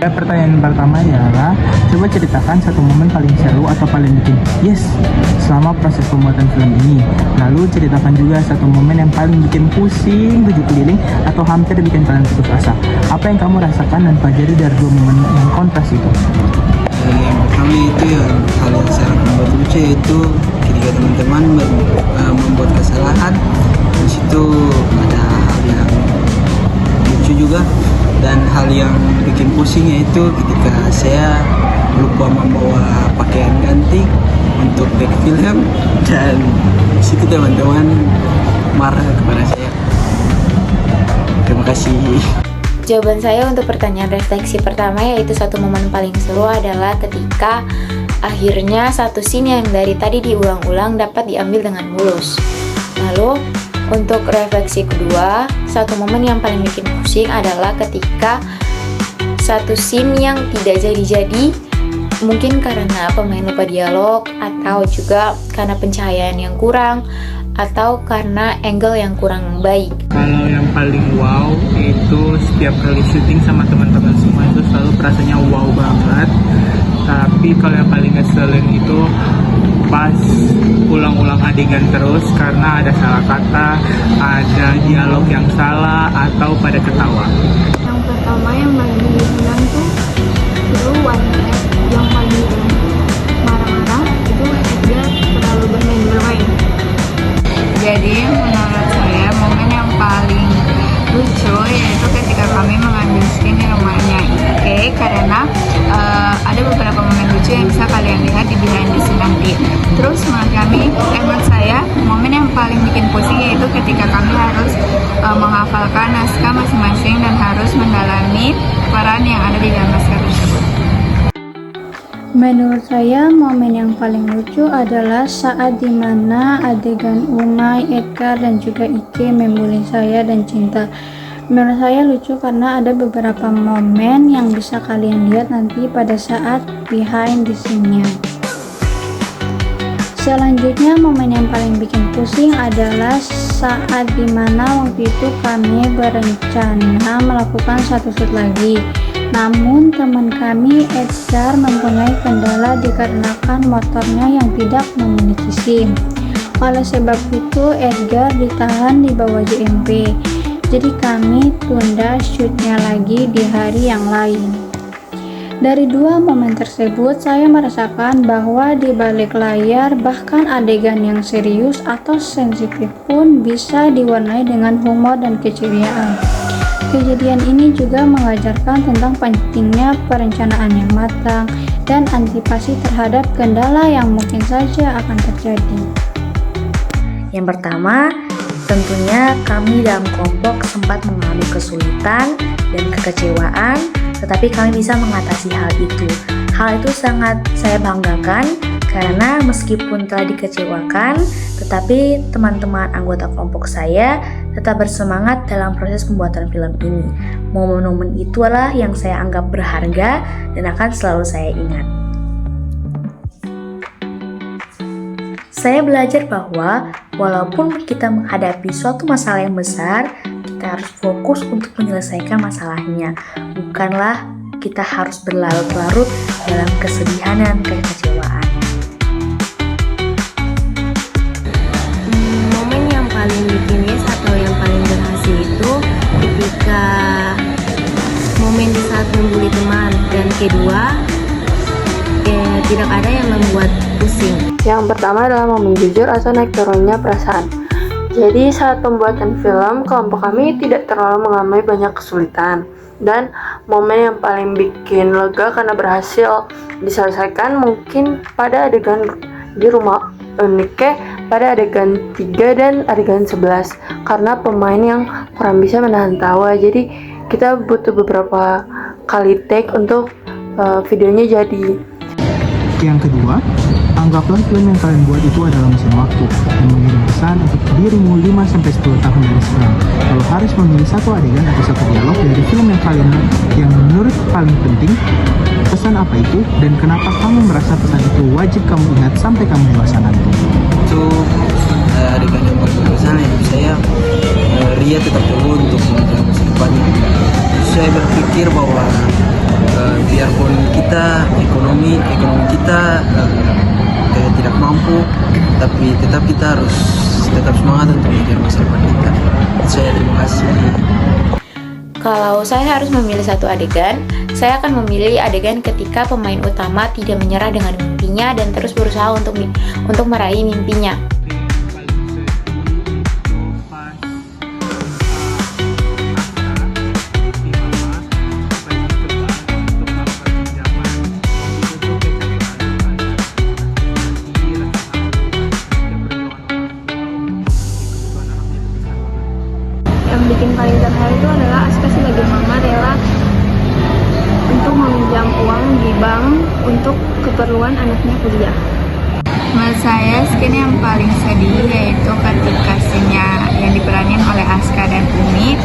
Pertanyaan pertama adalah, coba ceritakan satu momen paling seru atau paling bikin yes selama proses pembuatan film ini. Lalu ceritakan juga satu momen yang paling bikin pusing tujuh keliling atau hampir bikin kalian putus asa. Apa yang kamu rasakan dan pelajari dari dua momen yang kontras itu? Yang pertama itu yang hal yang sangat membuat lucu, yaitu ketika teman-teman membuat kesalahan. Di situ ada hal yang lucu juga, dan hal yang bikin pusing yaitu ketika saya lupa membawa pakaian ganti untuk take film, dan di situ teman-teman marah kepada saya. Terima kasih. Jawaban saya untuk pertanyaan refleksi pertama, yaitu satu momen paling seru adalah ketika akhirnya satu scene yang dari tadi diulang-ulang dapat diambil dengan mulus. Lalu untuk refleksi kedua, satu momen yang paling bikin pusing adalah ketika satu scene yang tidak jadi-jadi, mungkin karena pemain lupa dialog, atau juga karena pencahayaan yang kurang, atau karena angle yang kurang baik. Kalau yang paling wow itu setiap kali syuting sama teman-teman semua itu selalu perasaannya wow banget. Tapi kalau yang paling ngeselin itu pas ulang-ulang adegan terus karena ada salah kata, ada dialog yang salah, atau pada ketawa. Yang pertama yang paling bilang tuh itu one yang paling marah-marah itu Edgar terlalu bermain-bermain. Jadi menurut saya momen yang paling lucu yaitu ketika kami mengambil scene di rumahnya Ike, karena ada beberapa momen lucu yang bisa kalian lihat di behind the scene nanti. Terus menurut saya momen yang paling bikin pusing yaitu ketika kami harus menghafalkan naskah masing-masing dan harus mendalami peran yang ada di dalam naskah tersebut. Menurut saya momen yang paling lucu adalah saat dimana adegan Umay, Edgar, dan juga Ike membuli saya dan Cinta. Menurut saya lucu karena ada beberapa momen yang bisa kalian lihat nanti pada saat behind the scene-nya. Selanjutnya momen yang paling bikin pusing adalah saat dimana waktu itu kami berencana melakukan satu shoot lagi. Namun teman kami Edgar mempunyai kendala dikarenakan motornya yang tidak memiliki SIM. Oleh sebab itu Edgar ditahan di bawah JMP. Jadi kami tunda shootnya lagi di hari yang lain. Dari dua momen tersebut saya merasakan bahwa di balik layar bahkan adegan yang serius atau sensitif pun bisa diwarnai dengan humor dan keceriaan. Kejadian ini juga mengajarkan tentang pentingnya perencanaan yang matang dan antisipasi terhadap kendala yang mungkin saja akan terjadi. Yang pertama, tentunya kami dalam kelompok sempat mengalami kesulitan dan kekecewaan, tetapi kami bisa mengatasi hal itu. Hal itu sangat saya banggakan karena meskipun telah dikecewakan, tetapi teman-teman anggota kelompok saya tetap bersemangat dalam proses pembuatan film ini. Momen-momen itulah yang saya anggap berharga dan akan selalu saya ingat. Saya belajar bahwa walaupun kita menghadapi suatu masalah yang besar, kita harus fokus untuk menyelesaikan masalahnya. Bukanlah kita harus berlarut-larut dalam kesedihan dan kekecewaan. Momen yang paling bikin yes atau yang paling berhasil itu ketika momen di saat membuli teman, dan kedua tidak ada yang membuat pusing. Yang pertama adalah momen jujur atau naik turunnya perasaan. Jadi saat pembuatan film, kelompok kami tidak terlalu mengalami banyak kesulitan. Dan momen yang paling bikin lega karena berhasil diselesaikan mungkin pada adegan di rumah Nike pada adegan 3 dan adegan 11 karena pemain yang kurang bisa menahan tawa. Jadi kita butuh beberapa kali take untuk videonya jadi. Yang kedua, anggaplah film yang kalian buat itu adalah mesin waktu yang mengirim pesan untuk dirimu 5-10 tahun dari sekarang. Kalau harus memilih satu adegan atau satu dialog dari film yang menurut paling penting, pesan apa itu dan kenapa kamu merasa pesan itu wajib kamu ingat sampai kamu dewasa nanti? Itu adegan yang paling berkesan hidup saya. Ria tetap teguh untuk menjaga masa depannya. Saya berpikir bahwa biarpun kita ekonomi kita kayak tidak mampu, tapi tetap kita harus tetap semangat untuk mengejar masa depan kita. Saya terima kasih. Kalau saya harus memilih satu adegan, saya akan memilih adegan ketika pemain utama tidak menyerah dengan mimpinya dan terus berusaha untuk meraih mimpinya. Yang bikin paling terharu itu adalah Aska sebagai mama rela untuk meminjam uang di bank untuk keperluan anaknya kuliah. Menurut saya scene yang paling sedih yaitu ketika scene-nya yang diperanin oleh Aska dan Umi,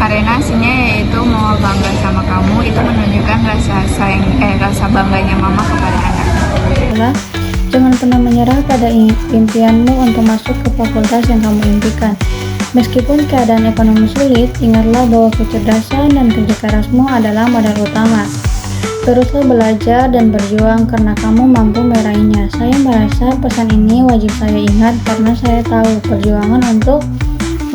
karena scene-nya yaitu mau bangga sama kamu, itu menunjukkan rasa bangganya mama kepada anaknya. Adalah, jangan pernah menyerah pada impianmu untuk masuk ke fakultas yang kamu impikan. Meskipun keadaan ekonomi sulit, ingatlah bahwa kecerdasan dan kerja kerasmu adalah modal utama. Teruslah belajar dan berjuang karena kamu mampu meraihnya. Saya merasa pesan ini wajib saya ingat karena saya tahu perjuangan untuk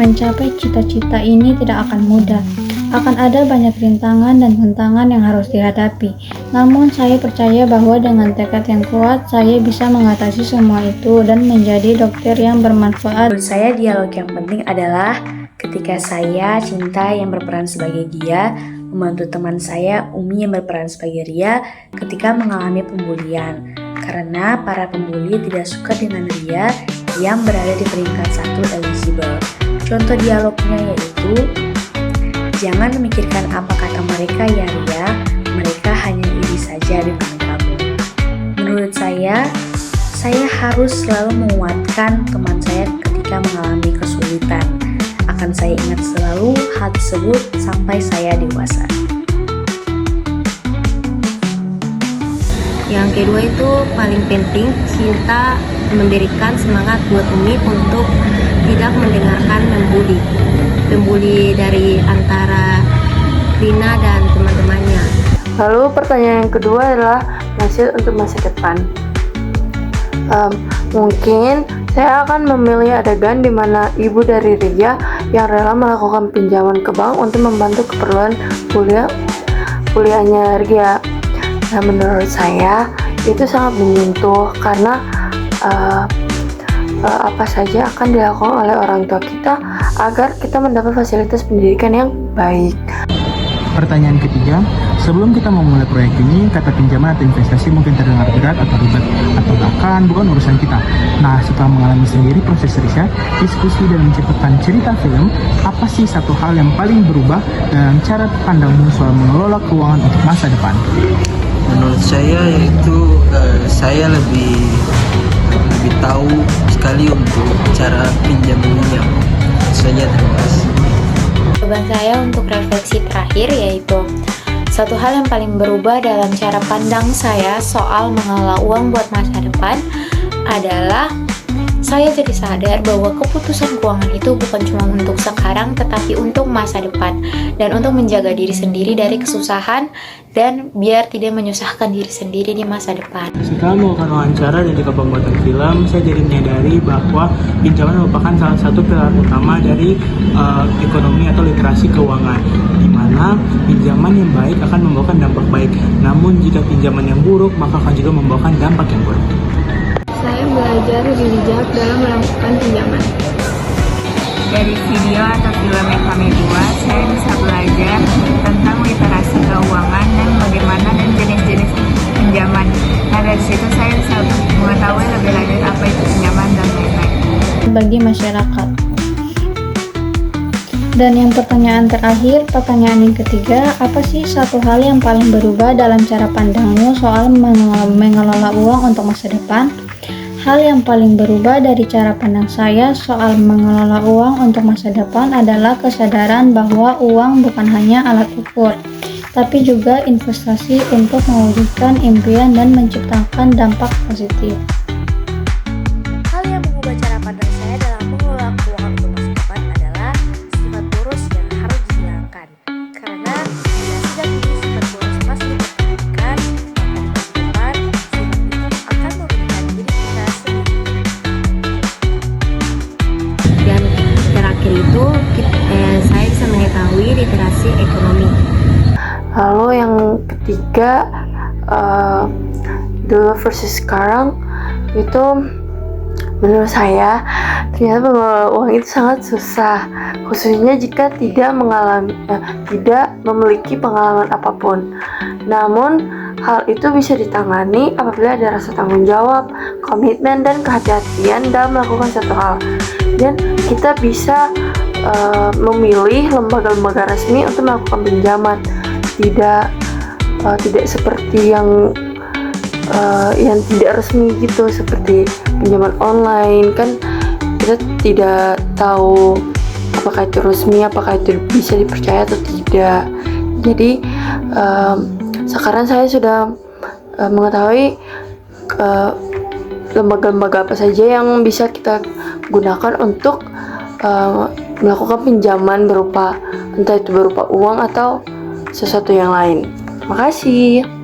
mencapai cita-cita ini tidak akan mudah. Akan ada banyak rintangan dan tantangan yang harus dihadapi. Namun saya percaya bahwa dengan tekad yang kuat, saya bisa mengatasi semua itu dan menjadi dokter yang bermanfaat. Menurut saya dialog yang penting adalah ketika saya, Cinta, yang berperan sebagai Gia, membantu teman saya, Umi, yang berperan sebagai Ria ketika mengalami pembulian. Karena para pembuli tidak suka dengan Ria yang berada di peringkat 1 eligible. Contoh dialognya yaitu, jangan memikirkan apa kata mereka ya Ria, mereka hanya iri saja dengan kamu. Menurut saya harus selalu menguatkan teman saya ketika mengalami kesulitan. Akan saya ingat selalu hal tersebut sampai saya dewasa. Yang kedua itu paling penting, Cinta memberikan semangat buat Umi untuk tidak mendengarkan pembuli dari antara Rina dan teman-temannya. Lalu pertanyaan yang kedua adalah nasihat untuk masa depan. Mungkin saya akan memilih adegan di mana ibu dari Ria yang rela melakukan pinjaman ke bank untuk membantu keperluan kuliahnya Ria. Nah, menurut saya itu sangat menyentuh karena apa saja akan dilakukan oleh orang tua kita agar kita mendapat fasilitas pendidikan yang baik. Pertanyaan ketiga, sebelum kita memulai proyek ini, kata pinjaman atau investasi mungkin terdengar berat atau ribet, atau bahkan bukan urusan kita. Nah, setelah mengalami sendiri proses riset, diskusi, dan menciptakan cerita film, apa sih satu hal yang paling berubah dalam cara pandangmu soal mengelola keuangan untuk masa depan? Menurut saya yaitu saya lebih tahu sekali untuk cara pinjam meminjam. Saya terima kasih. Jawaban saya untuk refleksi terakhir yaitu, satu hal yang paling berubah dalam cara pandang saya soal mengelola uang buat masa depan adalah saya jadi sadar bahwa keputusan keuangan itu bukan cuma untuk sekarang tetapi untuk masa depan dan untuk menjaga diri sendiri dari kesusahan dan biar tidak menyusahkan diri sendiri di masa depan. Setelah melakukan wawancara dan juga pembuatan film, saya jadi menyadari bahwa pinjaman merupakan salah satu pilar utama dari ekonomi atau literasi keuangan, di mana pinjaman yang baik akan membawakan dampak baik, namun jika pinjaman yang buruk maka akan juga membawakan dampak yang buruk. Saya belajar lebih bijak dalam melakukan pinjaman. Dari video atau film yang kami buat, saya bisa belajar tentang literasi keuangan dan bagaimana dan jenis-jenis pinjaman. Nah, dari situ saya bisa mengetahui lebih lanjut apa itu pinjaman dan lain-lain. Bagi masyarakat. Dan yang pertanyaan terakhir, pertanyaan yang ketiga, apa sih satu hal yang paling berubah dalam cara pandangmu soal mengelola uang untuk masa depan? Hal yang paling berubah dari cara pandang saya soal mengelola uang untuk masa depan adalah kesadaran bahwa uang bukan hanya alat ukur, tapi juga investasi untuk mewujudkan impian dan menciptakan dampak positif. Hal yang mengubah cara pandang saya dalam mengelola keuangan untuk masa depan adalah sifat boros yang harus dihilangkan. Karena bila sudah punya sifat boros pasti tiga, dulu versus sekarang itu menurut saya ternyata pengelola uang itu sangat susah, khususnya jika tidak memiliki pengalaman apapun. Namun hal itu bisa ditangani apabila ada rasa tanggung jawab, komitmen, dan kehati-hatian dalam melakukan satu hal. Dan kita bisa memilih lembaga-lembaga resmi untuk melakukan pinjaman, tidak seperti yang tidak resmi gitu, seperti pinjaman online. Kan kita tidak tahu apakah itu resmi, apakah itu bisa dipercaya atau tidak. Jadi sekarang saya sudah mengetahui lembaga-lembaga apa saja yang bisa kita gunakan untuk melakukan pinjaman entah itu berupa uang atau sesuatu yang lain. Terima kasih.